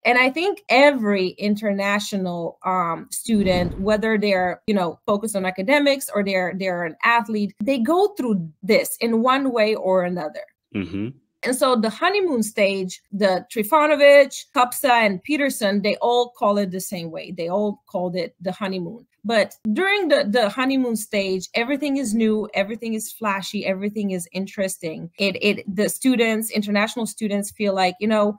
And I think every international student, whether they're, focused on academics or they're an athlete, they go through this in one way or another. Mm-hmm. And so the honeymoon stage, the Trifunovic, Kupsa, and Peterson, they all call it the same way. They all called it the honeymoon. But during the honeymoon stage, everything is new, everything is flashy, everything is interesting. The students, international students, feel like,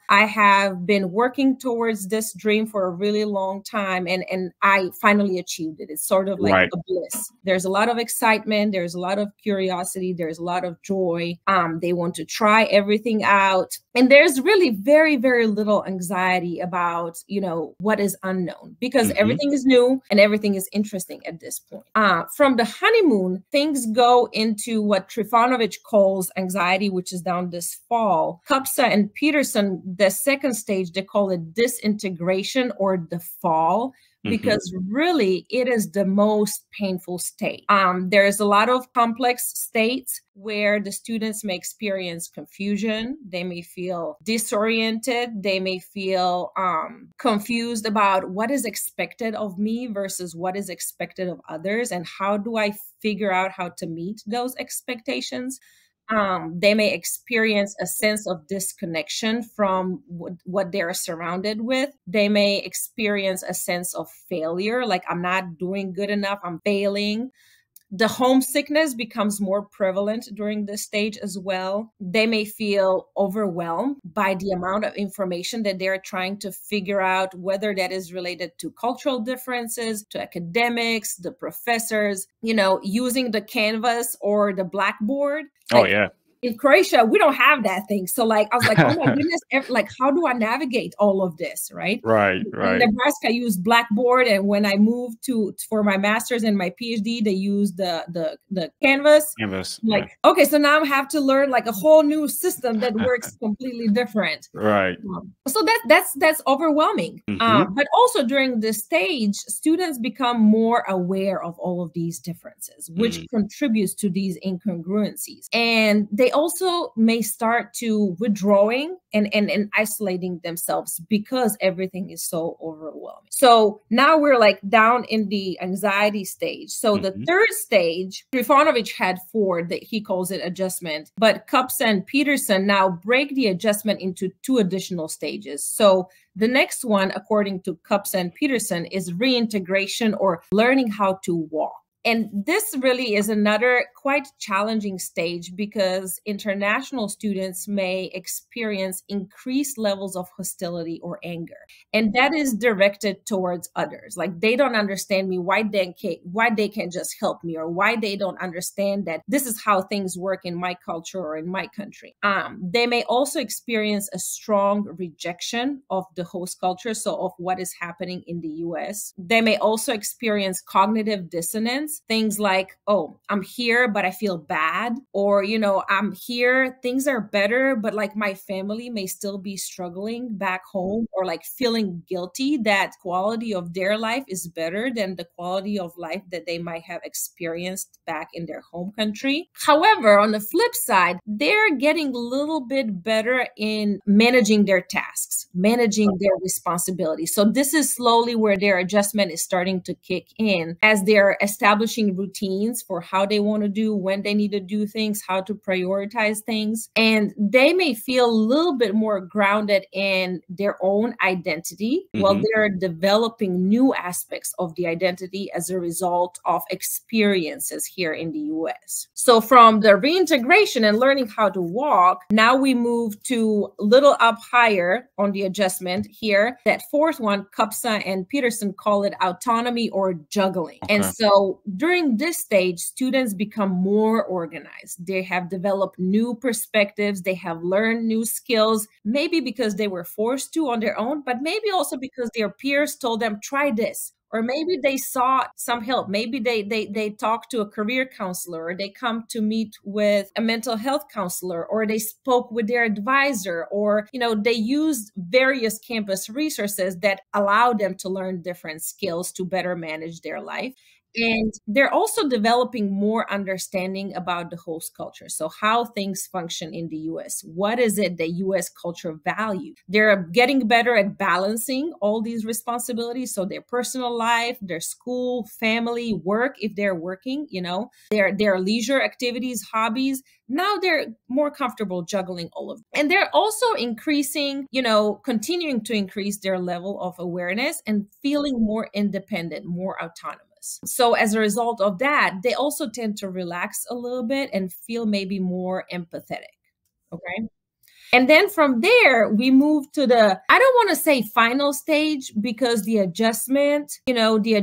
I have been working towards this dream for a really long time, and I finally achieved it. It's sort of like a bliss. There's a lot of excitement, there's a lot of curiosity, there's a lot of joy. They want to try everything out. And there's really very, very little anxiety about, what is unknown, because everything is new and everything is interesting at this point. From the honeymoon, things go into what Trifunovic calls anxiety, which is down this fall. Kupsa and Peterson, the second stage, they call it disintegration or the fall, because really it is the most painful state. There's a lot of complex states where the students may experience confusion. They may feel disoriented. They may feel confused about what is expected of me versus what is expected of others, and how do I figure out how to meet those expectations. They may experience a sense of disconnection from what they're surrounded with. They may experience a sense of failure, like I'm not doing good enough, I'm failing. The homesickness becomes more prevalent during this stage as well. They may feel overwhelmed by the amount of information that they're trying to figure out, whether that is related to cultural differences, to academics, the professors, using the canvas or the blackboard. In Croatia, we don't have that thing. So I was like, oh my goodness, how do I navigate all of this, right? Right. In Nebraska, I used Blackboard. And when I moved for my master's and my PhD, they used the Canvas. Okay, so now I have to learn a whole new system that works completely different. Right. So that's overwhelming. But also during this stage, students become more aware of all of these differences, which contributes to these incongruencies. And they also may start to withdrawing and isolating themselves because everything is so overwhelming. So now we're down in the anxiety stage. So the third stage, Trifunovic had 4 that he calls it adjustment, but Kupsa and Peterson now break the adjustment into 2 additional stages. So the next one, according to Kupsa and Peterson, is reintegration or learning how to walk. And this really is another quite challenging stage because international students may experience increased levels of hostility or anger. And that is directed towards others. They don't understand me, why they can't just help me, or why they don't understand that this is how things work in my culture or in my country. They may also experience a strong rejection of the host culture, so of what is happening in the US. They may also experience cognitive dissonance. Things like, oh, I'm here, but I feel bad. Or, I'm here, things are better, but my family may still be struggling back home, or feeling guilty that quality of their life is better than the quality of life that they might have experienced back in their home country. However, on the flip side, they're getting a little bit better in managing their tasks, managing their responsibilities. So this is slowly where their adjustment is starting to kick in as they're establishing routines for how they want to do, when they need to do things, how to prioritize things. And they may feel a little bit more grounded in their own identity while they're developing new aspects of the identity as a result of experiences here in the US. So from the reintegration and learning how to walk, now we move to a little up higher on the adjustment here. That 4th one, Kupsa and Peterson call it autonomy or juggling. And so during this stage, students become more organized. They have developed new perspectives. They have learned new skills, maybe because they were forced to on their own, but maybe also because their peers told them, try this. Or maybe they sought some help. Maybe they talked to a career counselor, or they come to meet with a mental health counselor, or they spoke with their advisor, or, they used various campus resources that allow them to learn different skills to better manage their life. And they're also developing more understanding about the host culture. So how things function in the US. What is it that US culture value? They're getting better at balancing all these responsibilities. So their personal life, their school, family, work, if they're working, their leisure activities, hobbies. Now they're more comfortable juggling all of them. And they're also increasing, continuing to increase their level of awareness and feeling more independent, more autonomous. So as a result of that, they also tend to relax a little bit and feel maybe more empathetic. Okay. And then from there, we move to I don't want to say final stage, because the adjustment and the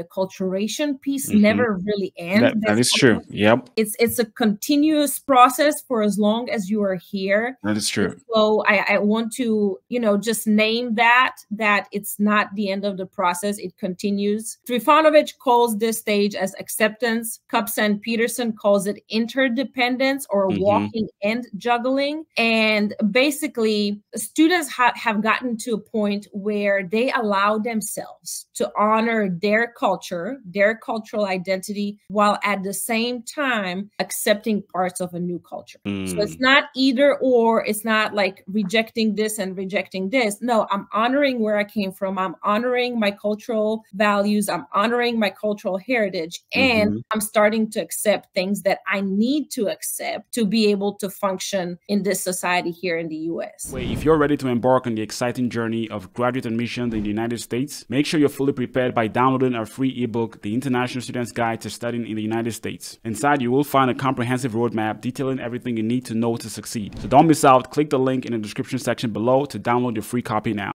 acculturation piece never really ends. That is true. Yep. It's a continuous process for as long as you are here. That is true. And so I want to, just name that it's not the end of the process. It continues. Trifanovich calls this stage as acceptance. Kupsa and Peterson calls it interdependence, or walking and juggling. And basically, students have gotten to a point where they allow themselves to honor their culture, their cultural identity, while at the same time accepting parts of a new culture. So it's not either or. It's not like rejecting this and rejecting this. No, I'm honoring where I came from. I'm honoring my cultural values. I'm honoring my cultural heritage. And I'm starting to accept things that I need to accept to be able to function in this society here in the US. If you're ready to embark on the exciting journey of graduate admissions in the United States, make sure you're fully prepared by downloading our free ebook, The International Student's Guide to Studying in the United States. Inside, you will find a comprehensive roadmap detailing everything you need to know to succeed. So don't miss out. Click the link in the description section below to download your free copy now.